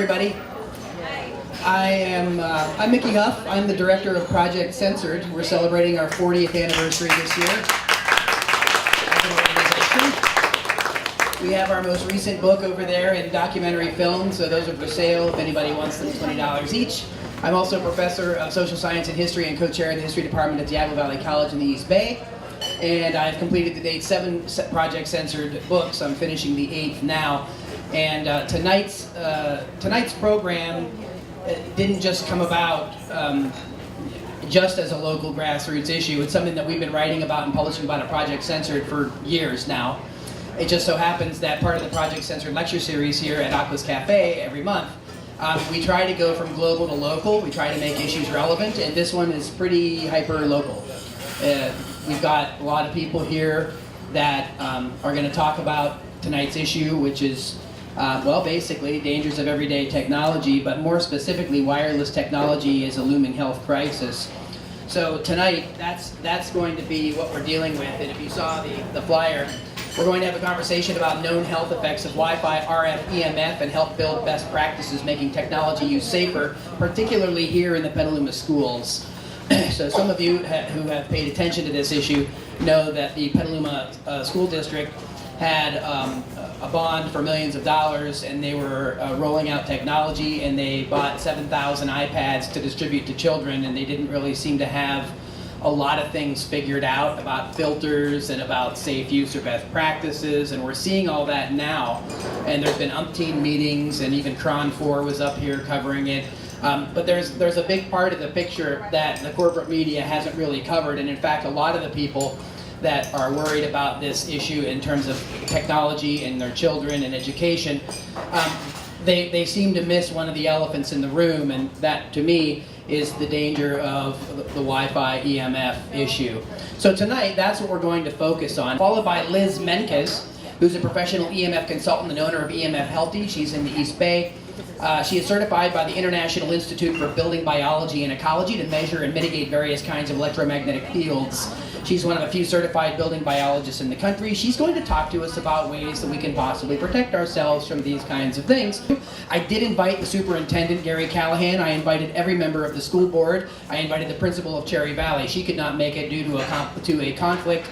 everybody. I'm Mickey Huff. I'm the director of Project Censored. We're celebrating our 40th anniversary this year as an organization. We have our most recent book over there in documentary film, so those are for sale if anybody wants them, $20 each. I'm also a professor of social science and history and co-chair in the history department at Diablo Valley College in the East Bay. And I've completed to date 7 Project Censored books. I'm finishing the 8th now. And tonight's program didn't just come about just as a local grassroots issue. It's something that we've been writing about and publishing about at Project Censored for years now. It just so happens that part of the Project Censored lecture series here at Aqua's Cafe every month, we try to go from global to local. We try to make issues relevant, and this one is pretty hyper-local. We've got a lot of people here that are going to talk about tonight's issue, which is well, basically, dangers of everyday technology, but more specifically, wireless technology is a looming health crisis. So tonight, that's going to be what we're dealing with. And if you saw the flyer, we're going to have a conversation about known health effects of Wi-Fi, RF, EMF, and help build best practices making technology use safer, particularly here in the Petaluma schools. So some of you who have paid attention to this issue know that the Petaluma School District had a bond for millions of dollars, and they were rolling out technology, and they bought 7,000 iPads to distribute to children, and they didn't really seem to have a lot of things figured out about filters and about safe use or best practices, and we're seeing all that now. And there's been umpteen meetings, and even Tron 4 was up here covering it. But there's a big part of the picture that the corporate media hasn't really covered, and in fact, a lot of the people that are worried about this issue in terms of technology and their children and education, they seem to miss one of the elephants in the room, and that, to me, is the danger of the Wi-Fi EMF issue. So tonight, that's what we're going to focus on, followed by Liz Menkes, who's a professional EMF consultant and owner of EMF Healthy. She's in the East Bay. She is certified by the International Institute for Building Biology and Ecology to measure and mitigate various kinds of electromagnetic fields. She's one of a few certified building biologists in the country. She's going to talk to us about ways that we can possibly protect ourselves from these kinds of things. I did invite the superintendent, Gary Callahan. I invited every member of the school board. I invited the principal of Cherry Valley. She could not make it due to a conflict.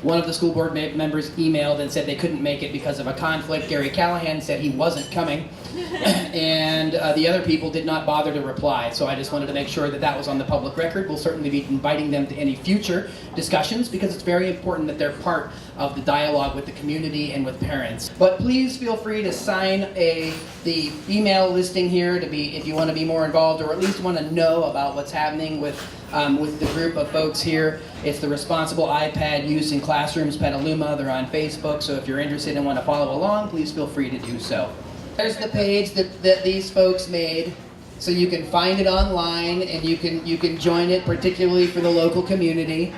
One of the school board members emailed and said they couldn't make it because of a conflict. Gary Callahan said he wasn't coming. And the other people did not bother to reply. So I just wanted to make sure that that was on the public record. We'll certainly be inviting them to any future discussions because it's very important that they're part of the dialogue with the community and with parents. But please feel free to sign the email listing here to be, if you want to be more involved or at least want to know about what's happening with the group of folks here. It's the Responsible iPad Use in Classrooms Petaluma. They're on Facebook, so if you're interested and want to follow along, please feel free to do so. There's the page that these folks made, so you can find it online and you can join it, particularly for the local community.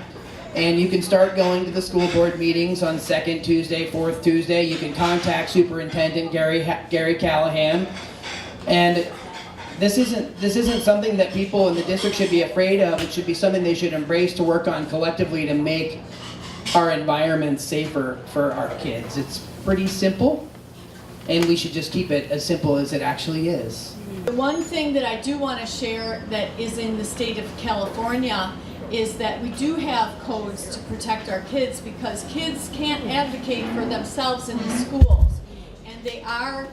And you can start going to the school board meetings on 2nd Tuesday, 4th Tuesday. You can contact Superintendent Gary Callahan. And this isn't something that people in the district should be afraid of. It should be something they should embrace to work on collectively to make our environment safer for our kids. It's pretty simple, and we should just keep it as simple as it actually is. The one thing that I do want to share that is in the state of California is that we do have codes to protect our kids because kids can't advocate for themselves in the schools, and they are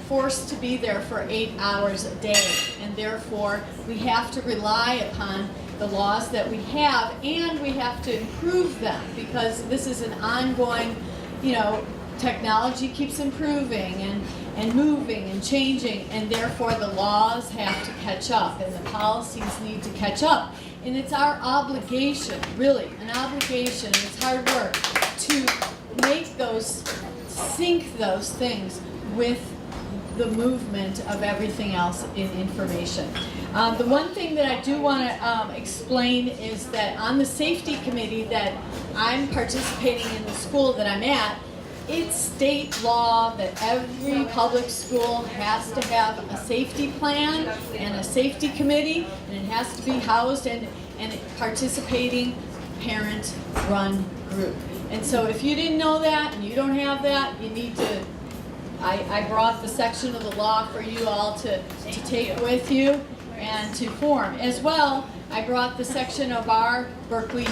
forced to be there for 8 hours a day, and therefore we have to rely upon the laws that we have, and we have to improve them because this is an ongoing, technology keeps improving and moving and changing, and therefore the laws have to catch up and the policies need to catch up. And it's our obligation, really, an obligation, and it's hard work, to make sync those things with the movement of everything else in information. The one thing that I do want to explain is that on the safety committee that I'm participating in the school that I'm at, it's state law that every public school has to have a safety plan and a safety committee, and it has to be housed in a participating parent-run group. And so if you didn't know that and you don't have that, you need to I brought the section of the law for you all to take with you and to form. As well, I brought the section of our Berkeley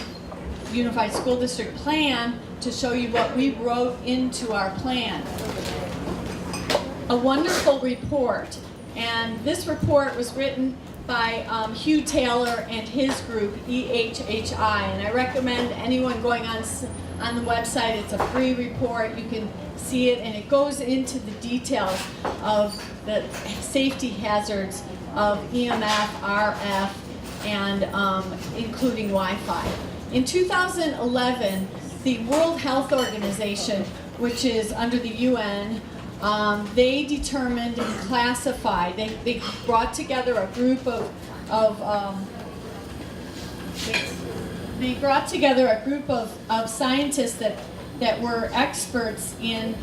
Unified School District plan to show you what we wrote into our plan. A wonderful report, and this report was written by Hugh Taylor and his group, EHHI, and I recommend anyone going on the website. It's a free report. You can see it, and it goes into the details of the safety hazards of EMF, RF, and including Wi-Fi. In 2011, the World Health Organization, which is under the UN, they determined and classified, they brought together a group of scientists that were experts in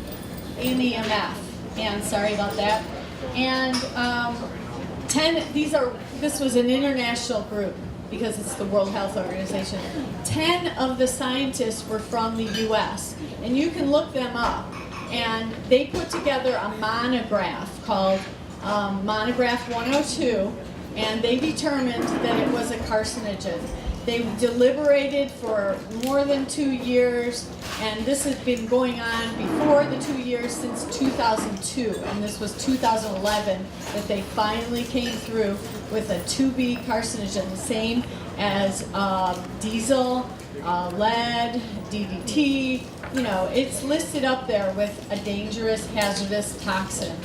EMF, and sorry about that, and this was an international group because it's the World Health Organization. 10 of the scientists were from the US, and you can look them up. And they put together a monograph called Monograph 102, and they determined that it was a carcinogen. They deliberated for more than 2 years, and this has been going on before the 2 years since 2002, and this was 2011 that they finally came through with a 2B carcinogen, the same as diesel, lead, DDT. You know, it's listed up there with a dangerous, hazardous toxin.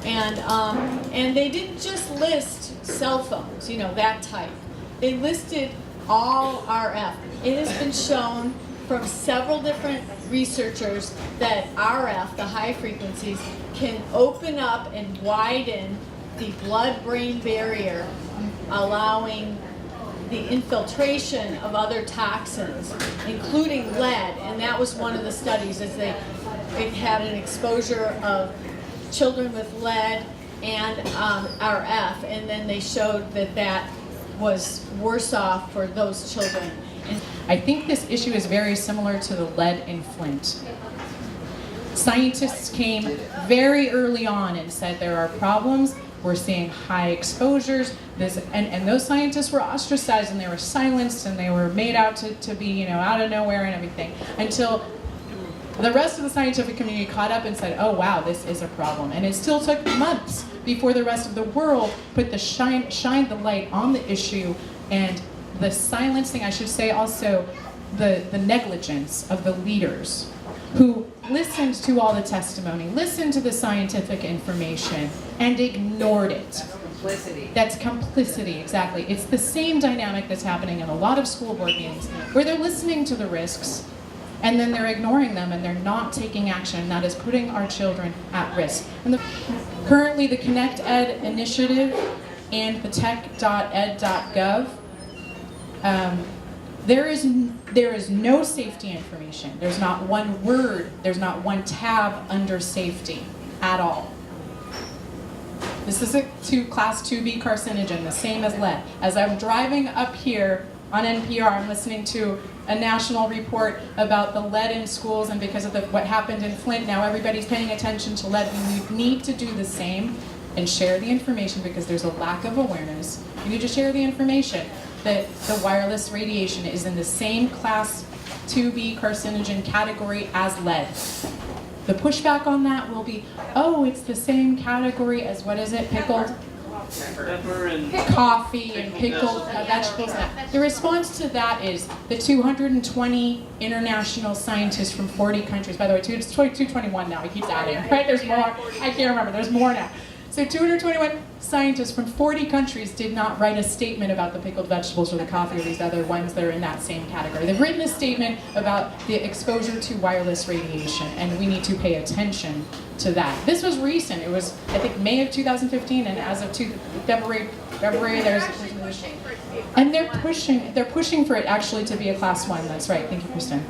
And they didn't just list cell phones, you know, that type. They listed all RF. It has been shown from several different researchers that RF, the high frequencies, can open up and widen the blood-brain barrier, allowing the infiltration of other toxins, including lead, and that was one of the studies, as they had an exposure of children with lead and RF, and then they showed that that was worse off for those children. And I think this issue is very similar to the lead in Flint. Scientists came very early on and said there are problems. We're seeing high exposures, and those scientists were ostracized and they were silenced and they were made out to be, you know, out of nowhere and everything, until the rest of the scientific community caught up and said, oh wow, this is a problem. And it still took months before the rest of the world put the shined the light on the issue, and the silencing, I should say also, the negligence of the leaders who listened to all the testimony, listened to the scientific information, and ignored it. That's complicity. That's complicity, exactly. It's the same dynamic that's happening in a lot of school board meetings, where they're listening to the risks, and then they're ignoring them, and they're not taking action, and that is putting our children at risk. And currently, the Connect Ed initiative and the tech.ed.gov, there is no safety information. There's not one word, there's not one tab under safety at all. This is a class 2B carcinogen, the same as lead. As I'm driving up here on NPR, I'm listening to a national report about the lead in schools, and because of what happened in Flint, now everybody's paying attention to lead. We need to do the same and share the information, because there's a lack of awareness. You need to share the information that the wireless radiation is in the same class 2B carcinogen category as lead. The pushback on that will be, oh, it's the same category as, what is it, pickled? Pepper and Coffee and pickled vegetables. The response to that is the 220 international scientists from 40 countries. By the way, it's 221 now, he keeps adding, right? There's more, I can't remember, there's more now. So 221 scientists from 40 countries did not write a statement about the pickled vegetables or the coffee or these other ones that are in that same category. They've written a statement about the exposure to wireless radiation, and we need to pay attention to that. This was recent. It was, I think, May of 2015, and as of February, there's... And they're pushing for it actually to be a class 1. That's right. Thank you, Kristen.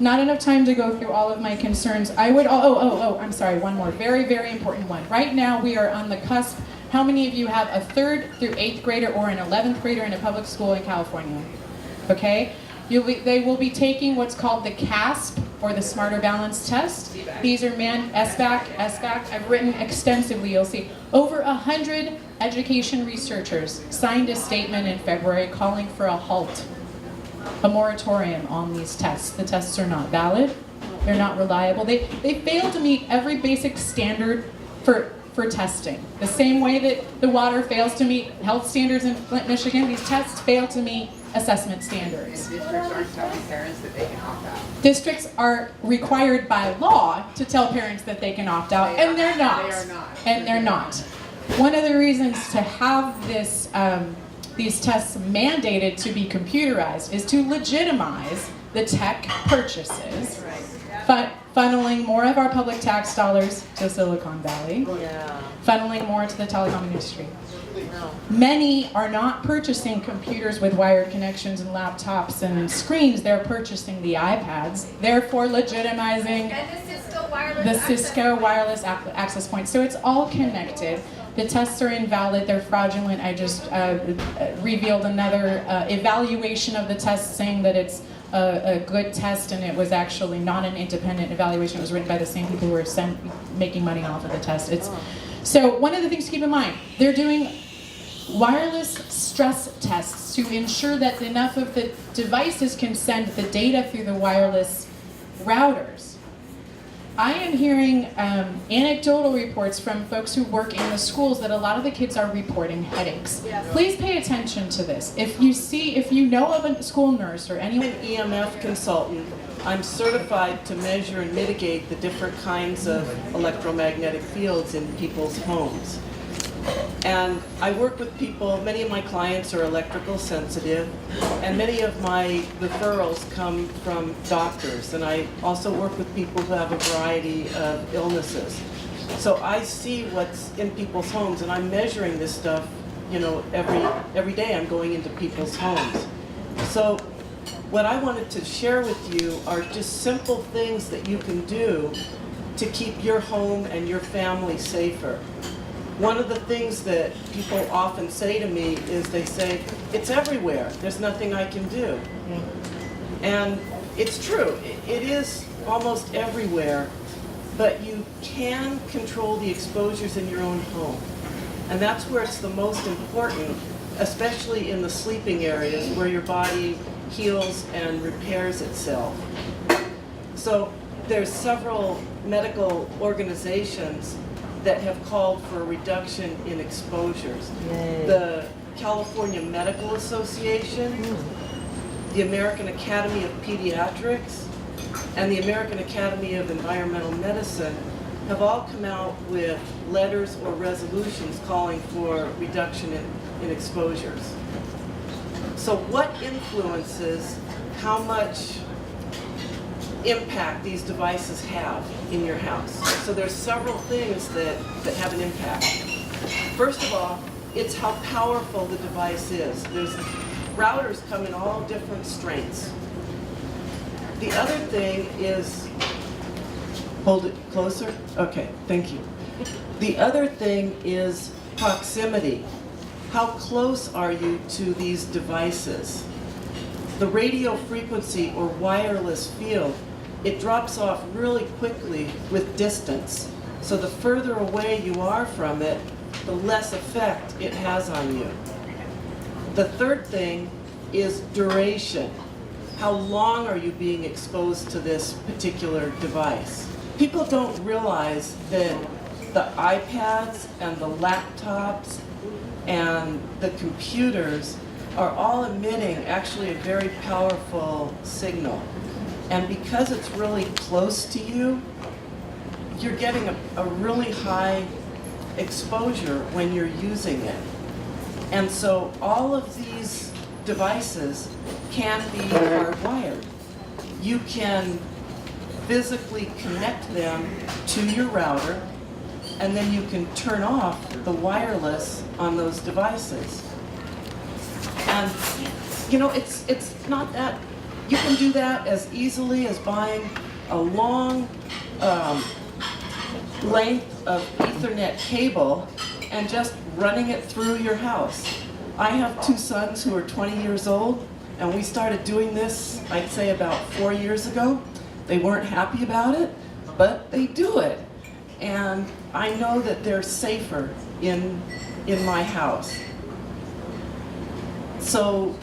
Not enough time to go through all of my concerns. I would, I'm sorry, one more, very, very important one. Right now we are on the cusp. How many of you have a 3rd through 8th grader or an 11th grader in a public school in California? Okay? They will be taking what's called the CASP or the Smarter Balance test. These are SBAC. I've written extensively, you'll see. Over 100 education researchers signed a statement in February calling for a halt, a moratorium on these tests. The tests are not valid, they're not reliable. They fail to meet every basic standard for testing. The same way that the water fails to meet health standards in Flint, Michigan, these tests fail to meet assessment standards. And districts aren't telling parents that they can opt out. Districts are required by law to tell parents that they can opt out, and they're not. They are not. And they're not. One of the reasons to have this, these tests mandated to be computerized is to legitimize the tech purchases, but funneling more of our public tax dollars to Silicon Valley, funneling more to the telecom industry. Many are not purchasing computers with wired connections and laptops and screens, they're purchasing the iPads, therefore legitimizing the Cisco wireless access points. So it's all connected. The tests are invalid, they're fraudulent. I just revealed another evaluation of the test saying that it's a good test, and it was actually not an independent evaluation. It was written by the same people who were making money off of the test. So one of the things to keep in mind, they're doing wireless stress tests to ensure that enough of the devices can send the data through the wireless routers. I am hearing anecdotal reports from folks who work in the schools that a lot of the kids are reporting headaches. Please pay attention to this. If you know of a school nurse or anyone. I'm an EMF consultant. I'm certified to measure and mitigate the different kinds of electromagnetic fields in people's homes. And I work with people, many of my clients are electrical sensitive, and many of my referrals come from doctors, and I also work with people who have a variety of illnesses. So I see what's in people's homes, and I'm measuring this stuff, you know, every day I'm going into people's homes. So what I wanted to share with you are just simple things that you can do to keep your home and your family safer. One of the things that people often say to me is they say, it's everywhere, there's nothing I can do. And it's true, it is almost everywhere, but you can control the exposures in your own home. And that's where it's the most important, especially in the sleeping areas where your body heals and repairs itself. So there's several medical organizations that have called for a reduction in exposures. The California Medical Association, the American Academy of Pediatrics, and the American Academy of Environmental Medicine have all come out with letters or resolutions calling for reduction in exposures. So what influences how much impact these devices have in your house? So there's several things that have an impact. First of all, it's how powerful the device is. There's routers come in all different strengths. The other thing is, hold it closer? Okay, thank you. The other thing is proximity. How close are you to these devices? The radio frequency or wireless field, it drops off really quickly with distance. So the further away you are from it, the less effect it has on you. The third thing is duration. How long are you being exposed to this particular device? People don't realize that the iPads and the laptops and the computers are all emitting actually a very powerful signal. And because it's really close to you, you're getting a really high exposure when you're using it. And so all of these devices can be hardwired. You can physically connect them to your router, and then you can turn off the wireless on those devices. And you know, it's not that, you can do that as easily as buying a long length of Ethernet cable and just running it through your house. I have two sons who are 20 years old, and we started doing this, I'd say about 4 years ago. They weren't happy about it, but they do it. And I know that they're safer in my house. So,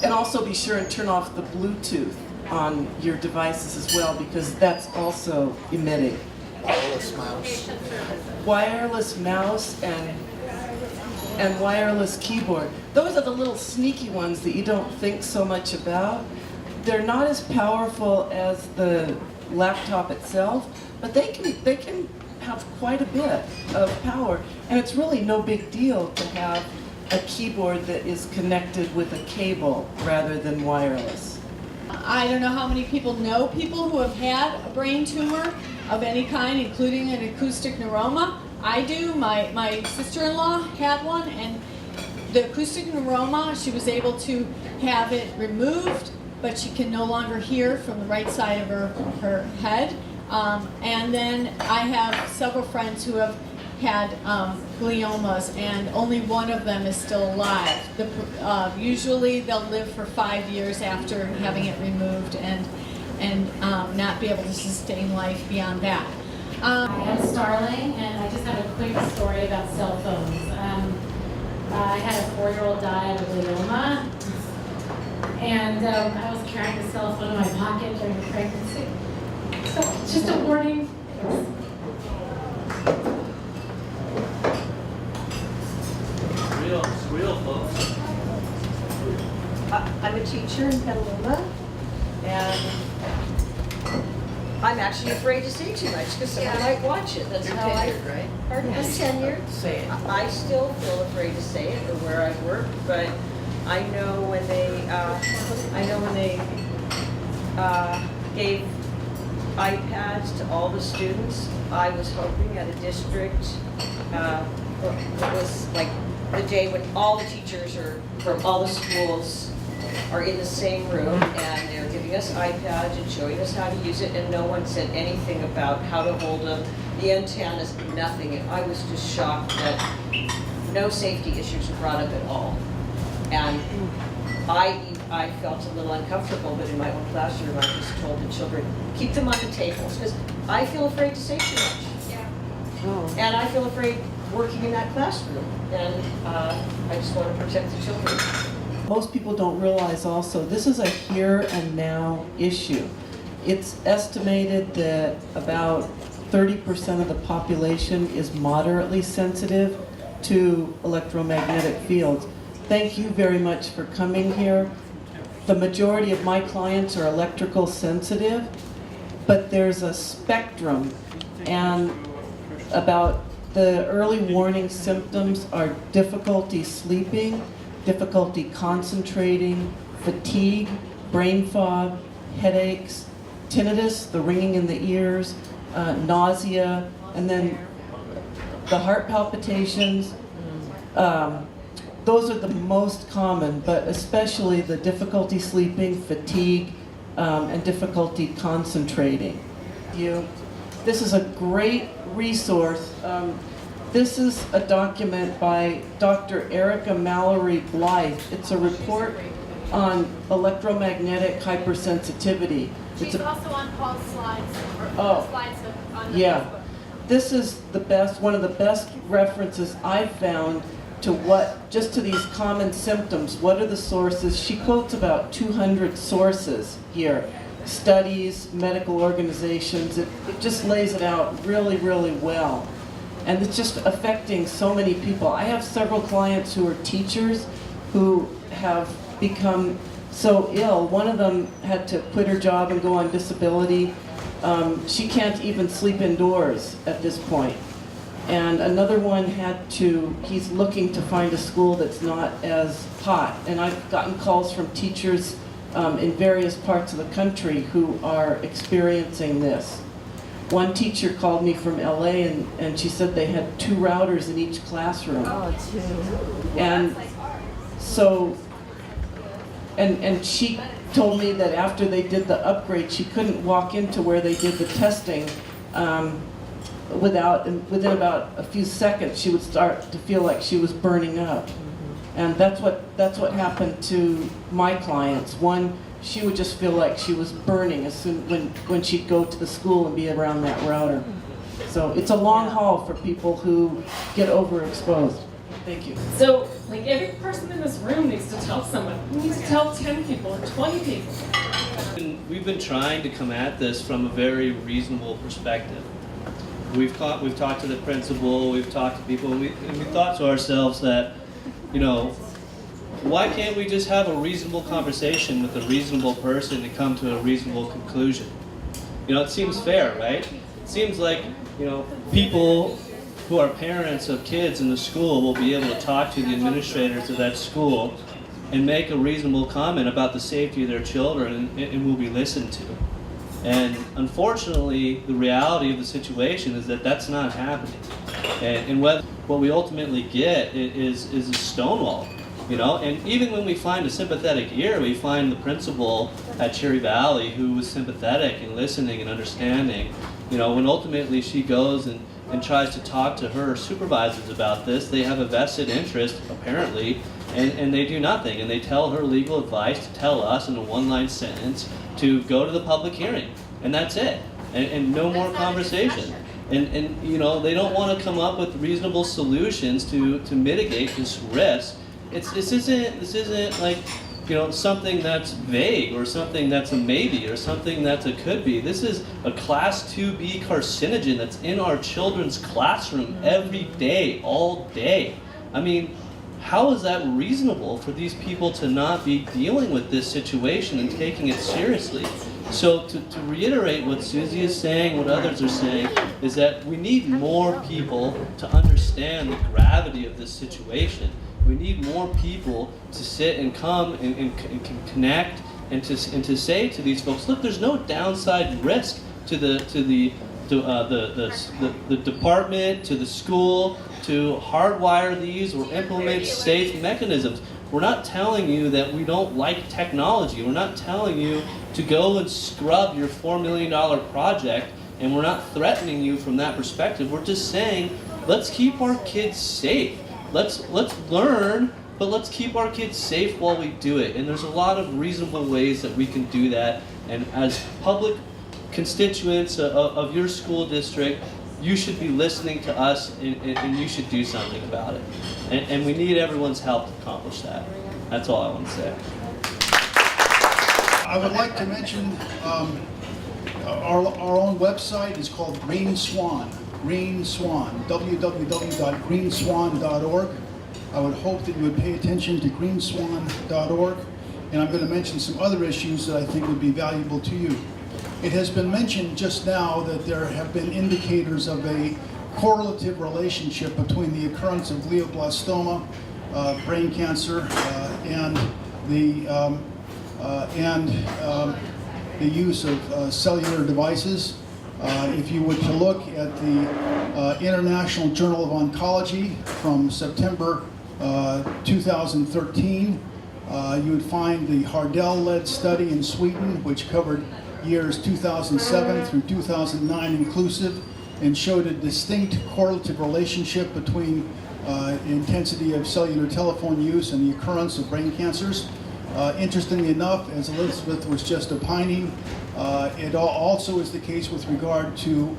and also be sure and turn off the Bluetooth on your devices as well, because that's also emitting. Wireless mouse. Wireless mouse and wireless keyboard. Those are the little sneaky ones that you don't think so much about. They're not as powerful as the laptop itself, but they can have quite a bit of power, and it's really no big deal to have a keyboard that is connected with a cable rather than wireless. I don't know how many people know people who have had a brain tumor of any kind, including an acoustic neuroma. I do. My sister-in-law had one, and the acoustic neuroma, she was able to have it removed, but she can no longer hear from the right side of her head. And then I have several friends who have had gliomas, and only one of them is still alive. Usually they'll live for 5 years after having it removed and not be able to sustain life beyond that. I am Starling, and I just have a quick story about cell phones. I had a 4-year-old die of a glioma, and I was carrying the cell phone in my pocket during the pregnancy. So, just a warning. It's real, folks. I'm a teacher in Petaluma, and I'm actually afraid to say too much because someone might watch it. That's You're how tenured, right? Pardon? I'm tenured. Say it. I still feel afraid to say it or where I work, but I know when they gave iPads to all the students, I was hoping at a district, it was like the day when all the teachers are from all the schools are in the same room, and they're giving us iPads and showing us how to use it, and no one said anything about how to hold them, the antennas, nothing. And I was just shocked that no safety issues were brought up at all. And I felt a little uncomfortable, but in my own classroom, I just told the children, keep them on the tables, because I feel afraid to say too much. Oh. And I feel afraid working in that classroom, and I just want to protect the children. Most people don't realize also, this is a here and now issue. It's estimated that about 30% of the population is moderately sensitive to electromagnetic fields. Thank you very much for coming here. The majority of my clients are electrical sensitive, but there's a spectrum, and about the early warning symptoms are difficulty sleeping, difficulty concentrating, fatigue, brain fog, headaches, tinnitus, the ringing in the ears, nausea, and then the heart palpitations. Those are the most common, but especially the difficulty sleeping, fatigue, and difficulty concentrating. This is a great resource. This is a document by Dr. Erica Mallory Blythe. It's a report on electromagnetic hypersensitivity. She's also on Paul's slides, or Oh. slides on the Yeah. Facebook. This is one of the best references I've found to just to these common symptoms. What are the sources? She quotes about 200 sources here. Studies, medical organizations, it just lays it out really, really well. And it's just affecting so many people. I have several clients who are teachers who have become so ill. One of them had to quit her job and go on disability. She can't even sleep indoors at this point. And another one he's looking to find a school that's not as hot. And I've gotten calls from teachers in various parts of the country who are experiencing this. One teacher called me from LA, and she said they had 2 routers in each classroom. Oh, too. And so, and she told me that after they did the upgrade, she couldn't walk into where they did the testing within about a few seconds, she would start to feel like she was burning up. And that's what happened to my clients. One, she would just feel like she was burning as soon when she'd go to the school and be around that router. So it's a long haul for people who get overexposed. Thank you. So, like, every person in this room needs to tell someone. You need to tell 10 people or 20 people. We've been trying to come at this from a very reasonable perspective. We've talked to the principal, we've talked to people, and we thought to ourselves that, you know, why can't we just have a reasonable conversation with a reasonable person to come to a reasonable conclusion? You know, it seems fair, right? It seems like, you know, people who are parents of kids in the school will be able to talk to the administrators of that school and make a reasonable comment about the safety of their children, and will be listened to. And unfortunately, the reality of the situation is that that's not happening. And what we ultimately get is a stonewall, you know? And even when we find a sympathetic ear, we find the principal at Cherry Valley who was sympathetic and listening and understanding. You know, when ultimately she goes and tries to talk to her supervisors about this, they have a vested interest, apparently, and they do nothing. And they tell her legal advice to tell us in a one-line sentence to go to the public hearing, and that's it, and no more conversation. And you know, they don't want to come up with reasonable solutions to mitigate this risk. This isn't like, you know, something that's vague or something that's a maybe or something that's a could be. This is a class 2B carcinogen that's in our children's classroom every day, all day. I mean, how is that reasonable for these people to not be dealing with this situation and taking it seriously? So to reiterate what Susie is saying, what others are saying, is that we need more people to understand the gravity of this situation. We need more people to sit and come and connect and to say to these folks, look, there's no downside risk to the department, to the school, to hardwire these or implement safe mechanisms. We're not telling you that we don't like technology. We're not telling you to go and scrub your $4 million project, and we're not threatening you from that perspective. We're just saying, let's keep our kids safe. Let's learn, but let's keep our kids safe while we do it. And there's a lot of reasonable ways that we can do that. And as public constituents of your school district, you should be listening to us, and you should do something about it. And we need everyone's help to accomplish that. That's all I want to say. I would like to mention our own website is called Green Swan. Green Swan, www.greenswan.org. I would hope that you would pay attention to greenswan.org, and I'm going to mention some other issues that I think would be valuable to you. It has been mentioned just now that there have been indicators of a correlative relationship between the occurrence of glioblastoma, brain cancer, and the use of cellular devices. If you were to look at the International Journal of Oncology from September 2013, you would find the Hardell-led study in Sweden, which covered years 2007 through 2009 inclusive, and showed a distinct correlative relationship between intensity of cellular telephone use and the occurrence of brain cancers. Interestingly enough, as Elizabeth was just opining, it also is the case with regard to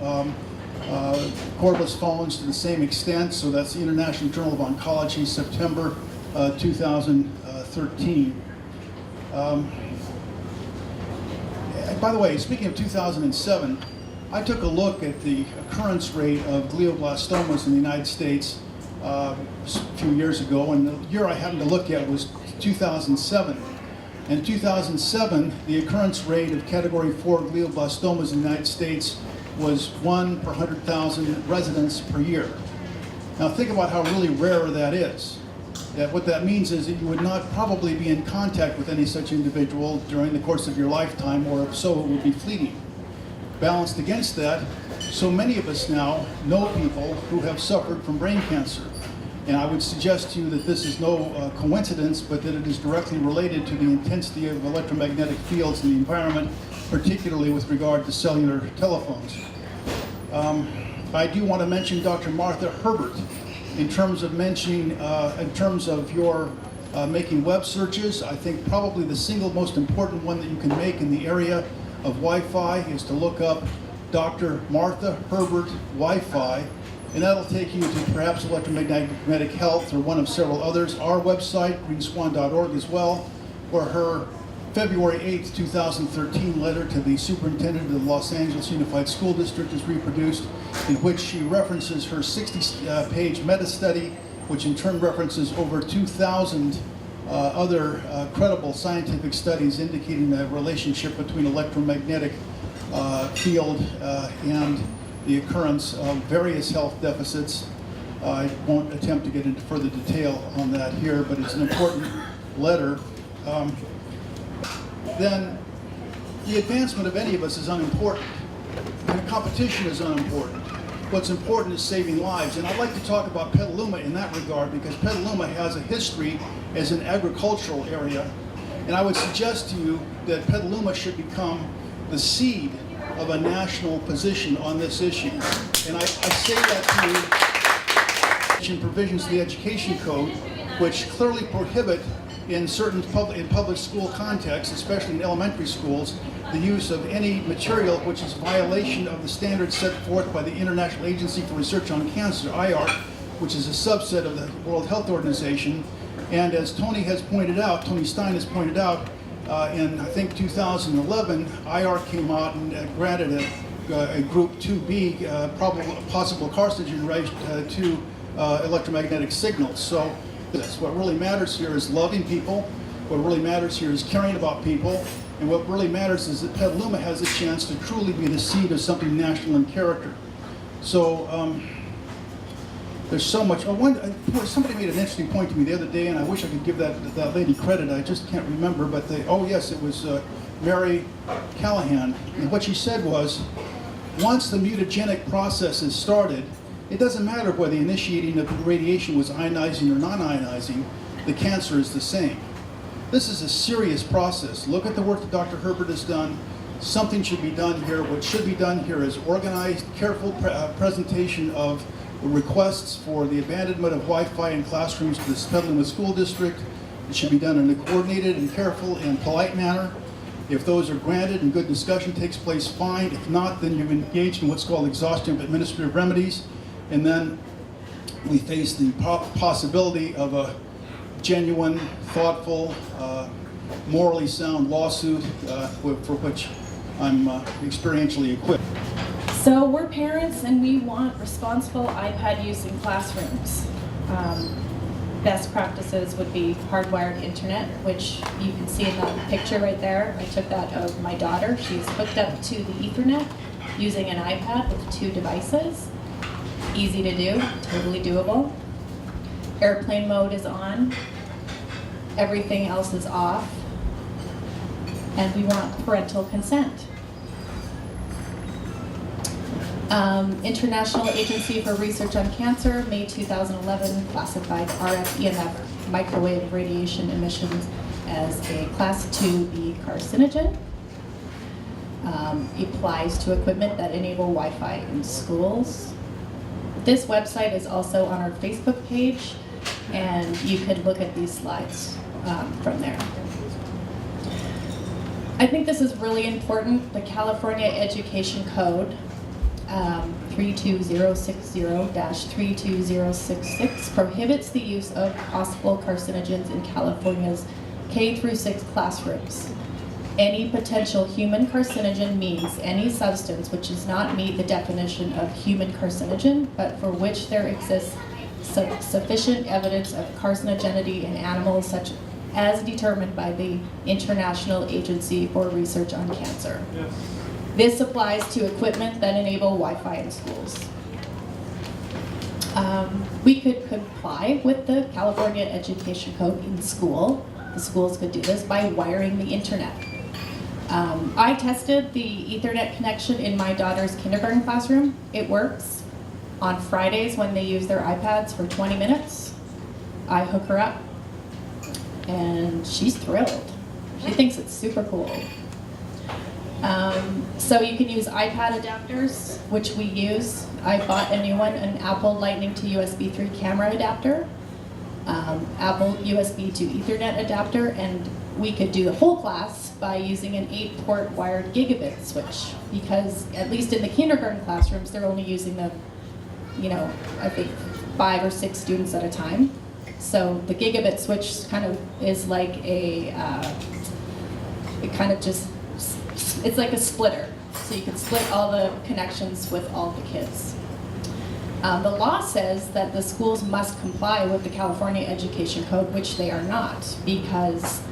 cordless phones to the same extent. So that's the International Journal of Oncology, September 2013. By the way, speaking of 2007, I took a look at the occurrence rate of glioblastomas in the United States a few years ago, and the year I happened to look at was 2007. In 2007, the occurrence rate of Category 4 glioblastomas in the United States was 1 per 100,000 residents per year. Now think about how really rare that is. That what that means is that you would not probably be in contact with any such individual during the course of your lifetime, or if so, it would be fleeting. Balanced against that, so many of us now know people who have suffered from brain cancer. And I would suggest to you that this is no coincidence, but that it is directly related to the intensity of electromagnetic fields in the environment, particularly with regard to cellular telephones. I do want to mention Dr. Martha Herbert in terms of mentioning, in terms of your making web searches. I think probably the single most important one that you can make in the area of Wi-Fi is to look up Dr. Martha Herbert Wi-Fi, and that'll take you to perhaps electromagnetic health or one of several others. Our website, greenswan.org as well, where her February 8th, 2013 letter to the superintendent of the Los Angeles Unified School District is reproduced, in which she references her 60-page meta-study, which in turn references over 2,000 other credible scientific studies indicating the relationship between electromagnetic field and the occurrence of various health deficits. I won't attempt to get into further detail on that here, but it's an important letter. Then the advancement of any of us is unimportant, and competition is unimportant. What's important is saving lives, and I'd like to talk about Petaluma in that regard, because Petaluma has a history as an agricultural area, and I would suggest to you that Petaluma should become the seed of a national position on this issue. And I say that to you, provisions of the Education Code, which clearly prohibit in certain public school contexts, especially in elementary schools, the use of any material which is violation of the standards set forth by the International Agency for Research on Cancer, IARC, which is a subset of the World Health Organization. And as Tony Stein has pointed out, in I think 2011, IARC came out and granted a Group 2B possible carcinogen right to electromagnetic signals. So what really matters here is loving people. What really matters here is caring about people. And what really matters is that Petaluma has a chance to truly be the seed of something national in character. So there's so much. Somebody made an interesting point to me the other day, and I wish I could give that lady credit. I just can't remember. But yes, it was Mary Callahan. And what she said was, once the mutagenic process is started, it doesn't matter whether the initiating of the radiation was ionizing or non-ionizing, the cancer is the same. This is a serious process. Look at the work that Dr. Herbert has done. Something should be done here. What should be done here is organized, careful presentation of requests for the abandonment of Wi-Fi in classrooms to the Petaluma School District. It should be done in a coordinated and careful and polite manner. If those are granted and good discussion takes place, fine. If not, then you've engaged in what's called exhaustion of administrative remedies. And then we face the possibility of a genuine, thoughtful, morally sound lawsuit for which I'm experientially equipped. So we're parents and we want responsible iPad use in classrooms. Best practices would be hardwired internet, which you can see in that picture right there. I took that of my daughter. She's hooked up to the Ethernet using an iPad with 2 devices. Easy to do, totally doable. Airplane mode is on. Everything else is off. And we want parental consent. International Agency for Research on Cancer, May 2011, classified RF EMF microwave radiation emissions as a Class 2B carcinogen. Applies to equipment that enable Wi-Fi in schools. This website is also on our Facebook page, and you could look at these slides from there. I think this is really important. The California Education Code 32060-32066 prohibits the use of possible carcinogens in California's K-6 classrooms. Any potential human carcinogen means any substance which does not meet the definition of human carcinogen, but for which there exists sufficient evidence of carcinogenity in animals such as determined by the International Agency for Research on Cancer. Yes. This applies to equipment that enable Wi-Fi in schools. We could comply with the California Education Code in school. The schools could do this by wiring the internet. I tested the Ethernet connection in my daughter's kindergarten classroom. It works. On Fridays when they use their iPads for 20 minutes, I hook her up and she's thrilled. She thinks it's super cool. So you can use iPad adapters, which we use. I bought a new one, an Apple Lightning to USB 3 camera adapter. Apple USB to Ethernet adapter, and we could do the whole class by using an 8-port wired gigabit switch, because at least in the kindergarten classrooms, they're only using them, I think 5 or 6 students at a time. So the gigabit switch kind of is like it's like a splitter. So you can split all the connections with all the kids. The law says that the schools must comply with the California Education Code, which they are not, because,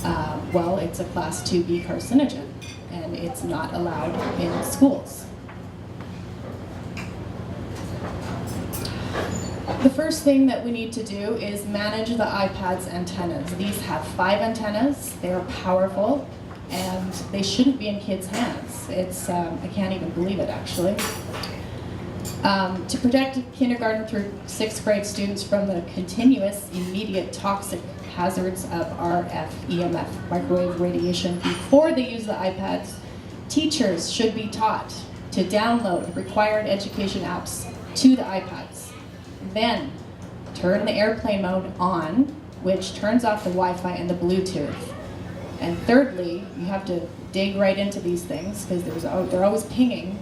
it's a Class 2B carcinogen, and it's not allowed in schools. The first thing that we need to do is manage the iPad's antennas. These have 5 antennas. They are powerful, and they shouldn't be in kids' hands. I can't even believe it, actually. To protect kindergarten through 6th grade students from the continuous, immediate toxic hazards of RF, EMF, microwave radiation before they use the iPads, teachers should be taught to download required education apps to the iPads. Then turn the airplane mode on, which turns off the Wi-Fi and the Bluetooth. And thirdly, you have to dig right into these things because they're always pinging.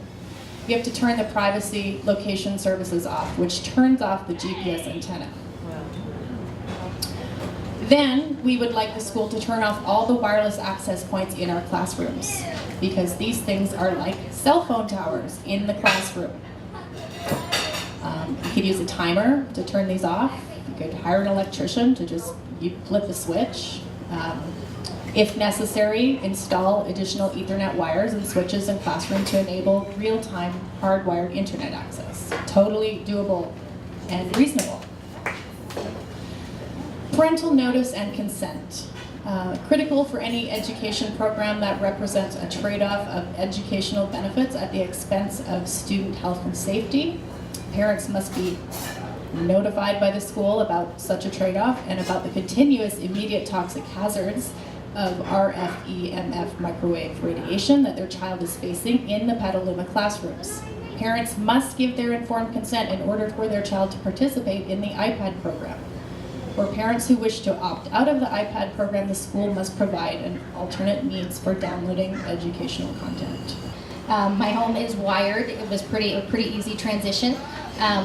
You have to turn the privacy location services off, which turns off the GPS antenna. Then we would like the school to turn off all the wireless access points in our classrooms, because these things are like cell phone towers in the classroom. You could use a timer to turn these off. You could hire an electrician to you flip the switch. If necessary, install additional Ethernet wires and switches in classroom to enable real-time hardwired internet access. Totally doable and reasonable. Parental notice and consent. Critical for any education program that represents a trade-off of educational benefits at the expense of student health and safety. Parents must be notified by the school about such a trade-off and about the continuous immediate toxic hazards of RF, EMF, microwave radiation that their child is facing in the Petaluma classrooms. Parents must give their informed consent in order for their child to participate in the iPad program. For parents who wish to opt out of the iPad program, the school must provide an alternate means for downloading educational content. My home is wired. It was a pretty easy transition.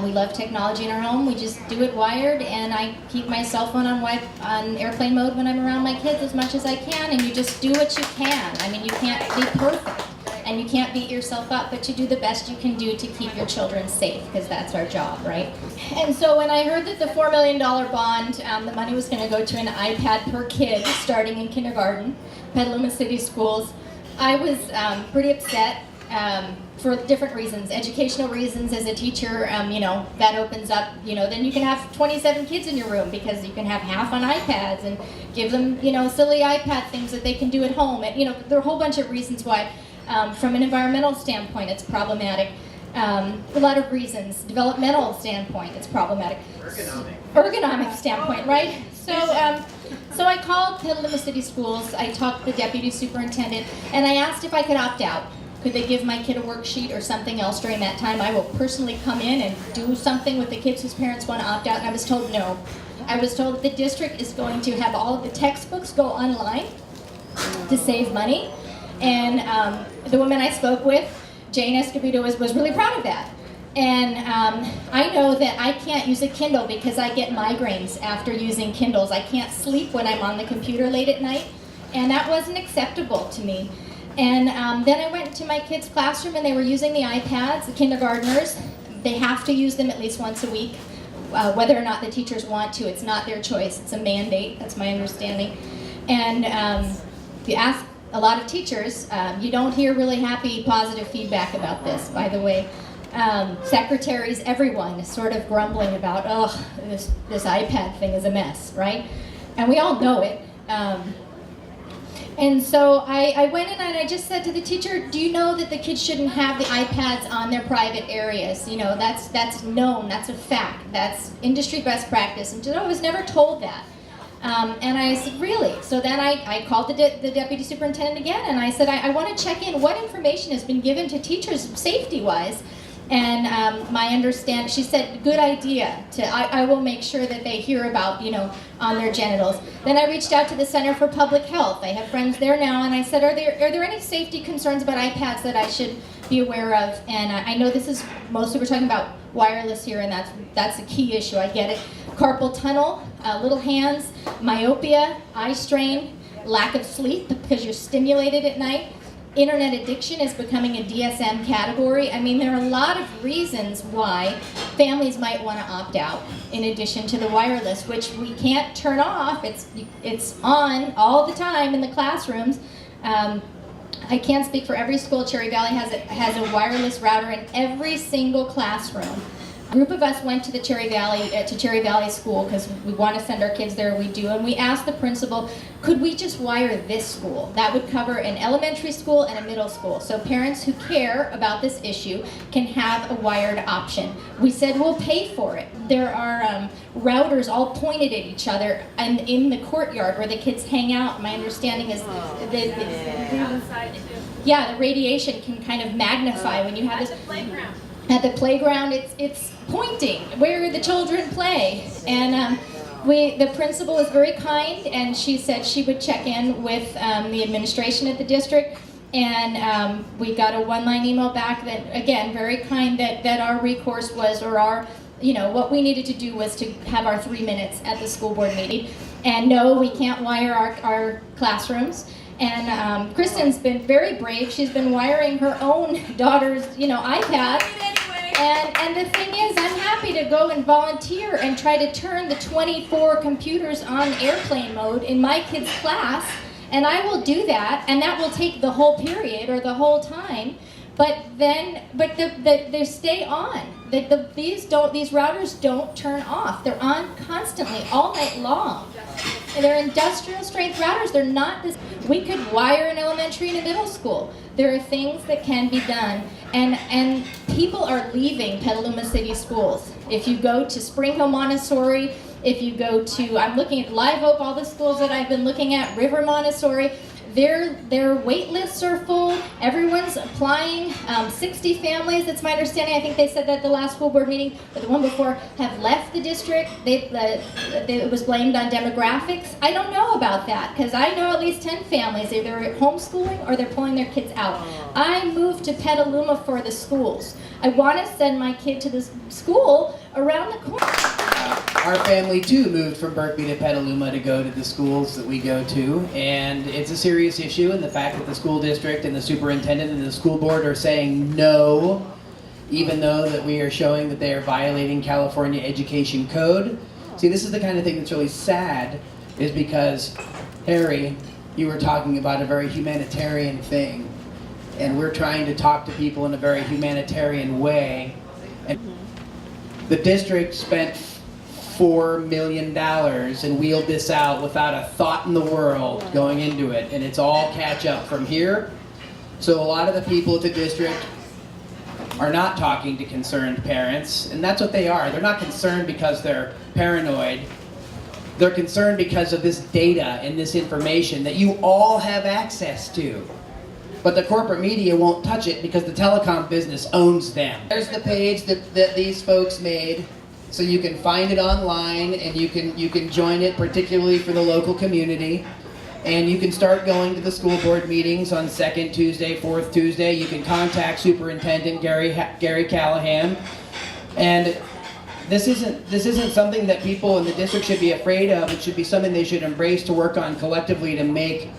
We love technology in our home. We just do it wired, and I keep my cell phone on airplane mode when I'm around my kids as much as I can, and you just do what you can. I mean, you can't be perfect, and you can't beat yourself up, but you do the best you can do to keep your children safe, because that's our job, right? And so when I heard that the $4 million bond, the money was going to go to an iPad per kid starting in kindergarten, Petaluma City Schools, I was pretty upset. For different reasons, educational reasons. As a teacher, that opens up, then you can have 27 kids in your room because you can have half on iPads and give them, silly iPad things that they can do at home. And, there are a whole bunch of reasons why, from an environmental standpoint, it's problematic. A lot of reasons. Developmental standpoint, it's problematic. Ergonomic standpoint, right? So I called Petaluma City Schools. I talked to the deputy superintendent, and I asked if I could opt out. Could they give my kid a worksheet or something else during that time? I will personally come in and do something with the kids whose parents want to opt out. And I was told no. I was told that the district is going to have all of the textbooks go online to save money. And the woman I spoke with, Jane Escobedo, was really proud of that. And I know that I can't use a Kindle because I get migraines after using Kindles. I can't sleep when I'm on the computer late at night. And that wasn't acceptable to me. And then I went to my kids' classroom and they were using the iPads, the kindergartners. They have to use them at least once a week. Whether or not the teachers want to, it's not their choice. It's a mandate, that's my understanding. And if you ask a lot of teachers, you don't hear really happy, positive feedback about this, by the way. Secretaries, everyone is sort of grumbling about, this iPad thing is a mess, right? And we all know it. And so I went in and I just said to the teacher, do you know that the kids shouldn't have the iPads on their private areas? That's known, that's a fact, that's industry best practice. And I was never told that. And I said, really? So then I called the deputy superintendent again and I said, I want to check in what information has been given to teachers safety-wise And she said, good idea. I will make sure that they hear about, on their genitals. Then I reached out to the Center for Public Health. I have friends there now, and I said, are there any safety concerns about iPads that I should be aware of? And I know this is mostly we're talking about wireless here, and that's a key issue. I get it. Carpal tunnel, little hands, myopia, eye strain, lack of sleep because you're stimulated at night. Internet addiction is becoming a DSM category. I mean, there are a lot of reasons why families might want to opt out, in addition to the wireless, which we can't turn off. It's on all the time in the classrooms. I can't speak for every school. Cherry Valley has a wireless router in every single classroom. A group of us went to the Cherry Valley School because we want to send our kids there. We do, and we asked the principal, could we just wire this school? That would cover an elementary school and a middle school, so parents who care about this issue can have a wired option. We said we'll pay for it. There are routers all pointed at each other and in the courtyard where the kids hang out. My understanding is the radiation can kind of magnify when you have this. At the playground, it's pointing where the children play, and the principal is very kind, and she said she would check in with the administration at the district, and we got a one-line email back that, again, very kind, that our recourse was, or our, what we needed to do was to have our 3 minutes at the school board meeting, and no, we can't wire our classrooms. And Kristen's been very brave. She's been wiring her own daughter's, iPad. And the thing is, I'm happy to go and volunteer and try to turn the 24 computers on airplane mode in my kid's class, and I will do that, and that will take the whole period or the whole time. But they stay on. These routers don't turn off. They're on constantly, all night long. And they're industrial strength routers. They're not this. We could wire an elementary and a middle school. There are things that can be done, and people are leaving Petaluma City schools. If you go to Spring Hill Montessori, if you go to, I'm looking at Live Oak, all the schools that I've been looking at, River Montessori, their wait lists are full. Everyone's applying. 60 families, that's my understanding. I think they said that at the last school board meeting, but the one before, have left the district. It was blamed on demographics. I don't know about that, because I know at least 10 families, either homeschooling or they're pulling their kids out. I moved to Petaluma for the schools. I want to send my kid to this school around the corner. Our family too moved from Berkeley to Petaluma to go to the schools that we go to, and it's a serious issue, and the fact that the school district and the superintendent and the school board are saying no, even though that we are showing that they are violating California Education Code. See, this is the kind of thing that's really sad, is because, Harry, you were talking about a very humanitarian thing, and we're trying to talk to people in a very humanitarian way, and the district spent $4 million and wheeled this out without a thought in the world going into it, and it's all catch up from here. So a lot of the people at the district are not talking to concerned parents, and that's what they are. They're not concerned because they're paranoid. They're concerned because of this data and this information that you all have access to. But the corporate media won't touch it because the telecom business owns them. There's the page that these folks made. So you can find it online, and you can join it, particularly for the local community. And you can start going to the school board meetings on 2nd Tuesday, 4th Tuesday. You can contact Superintendent Gary Callahan. And this isn't something that people in the district should be afraid of. It should be something they should embrace to work on collectively to make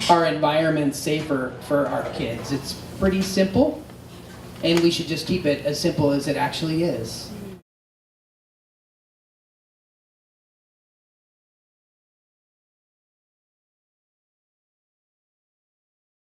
our environment safer for our kids. It's pretty simple, and we should just keep it as simple as it actually is.